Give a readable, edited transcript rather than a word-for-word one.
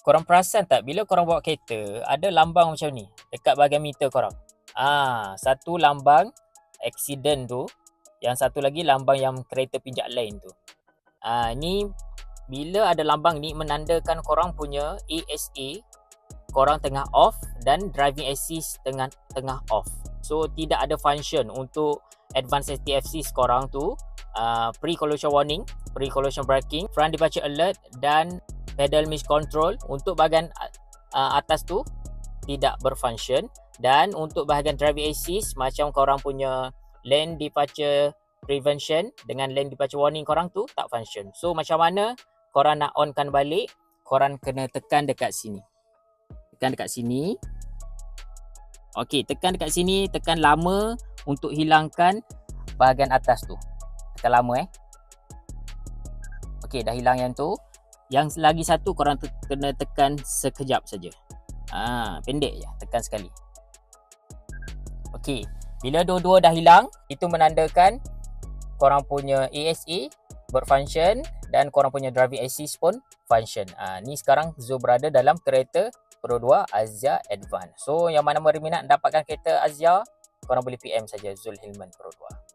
Korang perasan tak bila korang bawa kereta ada lambang macam ni dekat bahagian meter korang? Satu lambang accident tu, yang satu lagi lambang yang kereta pijak lain tu. Ni bila ada lambang ni menandakan korang punya ASA korang tengah off dan driving assist tengah off. So tidak ada function untuk advanced safety korang tu, pre-collision warning, pre-collision braking, front departure alert dan pedal miscontrol. Untuk bahagian atas tu tidak berfunction, dan untuk bahagian driving assist macam korang punya lane departure prevention dengan lane departure warning korang tu tak function. So macam mana korang nak onkan balik? Korang kena tekan dekat sini. Tekan dekat sini. Okey, tekan dekat sini, tekan lama untuk hilangkan bahagian atas tu. Tekan lama Okey, dah hilang yang tu. Yang lagi satu korang kena tekan sekejap saja. Pendek je, tekan sekali. Okey, bila dua-dua dah hilang, itu menandakan korang punya ASA berfunction dan korang punya driving assist pun function. Ni sekarang Zul berada dalam kereta Pro 2 Azia Advance. So yang mana berminat dapatkan kereta Azia, korang boleh PM saja Zul Hilman Pro 2.